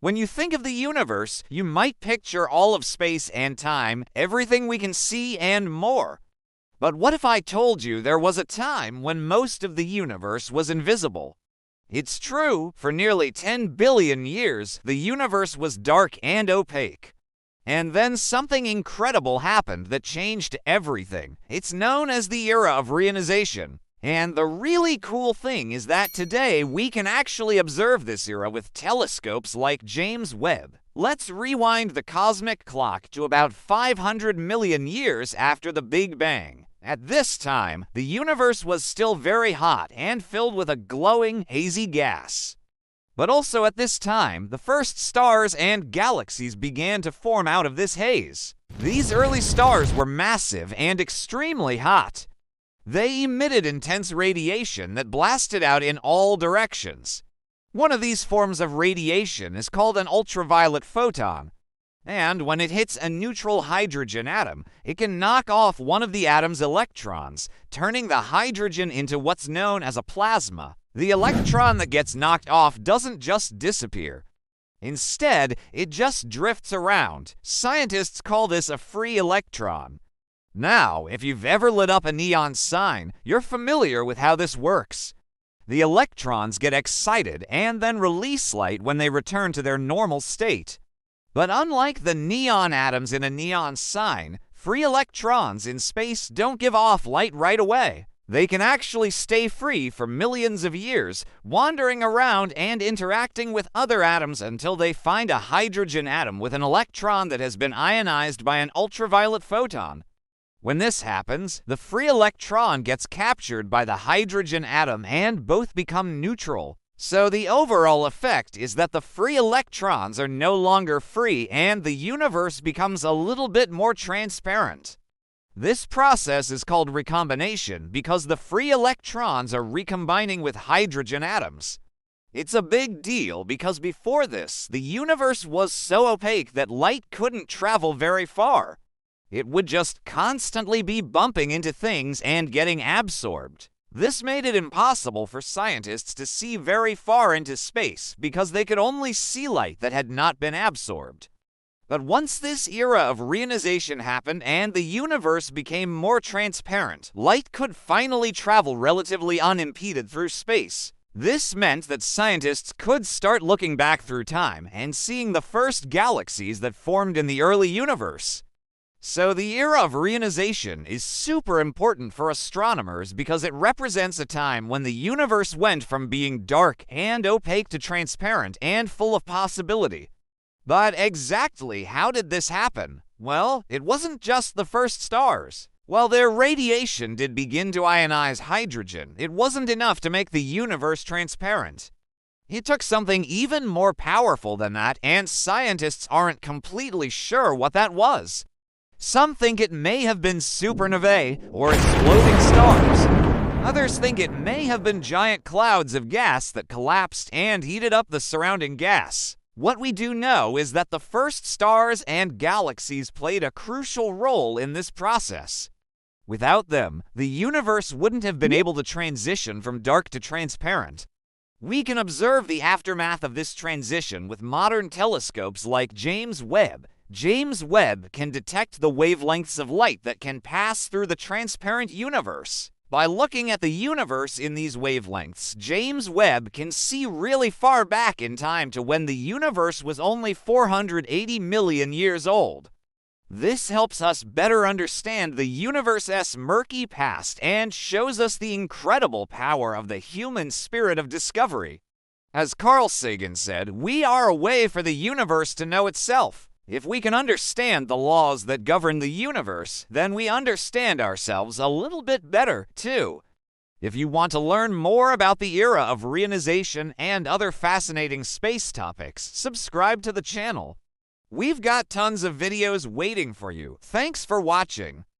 When you think of the universe, you might picture all of space and time, everything we can see and more. But what if I told you there was a time when most of the universe was invisible? It's true, for nearly 10 billion years, the universe was dark and opaque. And then something incredible happened that changed everything. It's known as the era of reionization. And the really cool thing is that today we can actually observe this era with telescopes like James Webb. Let's rewind the cosmic clock to about 500 million years after the Big Bang. At this time, the universe was still very hot and filled with a glowing, hazy gas. But also at this time, the first stars and galaxies began to form out of this haze. These early stars were massive and extremely hot. They emitted intense radiation that blasted out in all directions. One of these forms of radiation is called an ultraviolet photon. And when it hits a neutral hydrogen atom, it can knock off one of the atom's electrons, turning the hydrogen into what's known as a plasma. The electron that gets knocked off doesn't just disappear. Instead, it just drifts around. Scientists call this a free electron. Now, if you've ever lit up a neon sign, you're familiar with how this works. The electrons get excited and then release light when they return to their normal state. But unlike the neon atoms in a neon sign, free electrons in space don't give off light right away. They can actually stay free for millions of years, wandering around and interacting with other atoms until they find a hydrogen atom with an electron that has been ionized by an ultraviolet photon. When this happens, the free electron gets captured by the hydrogen atom and both become neutral. So the overall effect is that the free electrons are no longer free and the universe becomes a little bit more transparent. This process is called recombination because the free electrons are recombining with hydrogen atoms. It's a big deal because before this, the universe was so opaque that light couldn't travel very far. It would just constantly be bumping into things and getting absorbed. This made it impossible for scientists to see very far into space because they could only see light that had not been absorbed. But once this era of reionization happened and the universe became more transparent, light could finally travel relatively unimpeded through space. This meant that scientists could start looking back through time and seeing the first galaxies that formed in the early universe. So the era of reionization is super important for astronomers because it represents a time when the universe went from being dark and opaque to transparent and full of possibility. But exactly how did this happen? Well, it wasn't just the first stars. While their radiation did begin to ionize hydrogen, it wasn't enough to make the universe transparent. It took something even more powerful than that, and scientists aren't completely sure what that was. Some think it may have been supernovae or exploding stars. Others think it may have been giant clouds of gas that collapsed and heated up the surrounding gas. What we do know is that the first stars and galaxies played a crucial role in this process. Without them, the universe wouldn't have been able to transition from dark to transparent. We can observe the aftermath of this transition with modern telescopes like James Webb. James Webb can detect the wavelengths of light that can pass through the transparent universe. By looking at the universe in these wavelengths, James Webb can see really far back in time to when the universe was only 480 million years old. This helps us better understand the universe's murky past and shows us the incredible power of the human spirit of discovery. As Carl Sagan said, we are a way for the universe to know itself. If we can understand the laws that govern the universe, then we understand ourselves a little bit better, too. If you want to learn more about the era of reionization and other fascinating space topics, subscribe to the channel. We've got tons of videos waiting for you. Thanks for watching.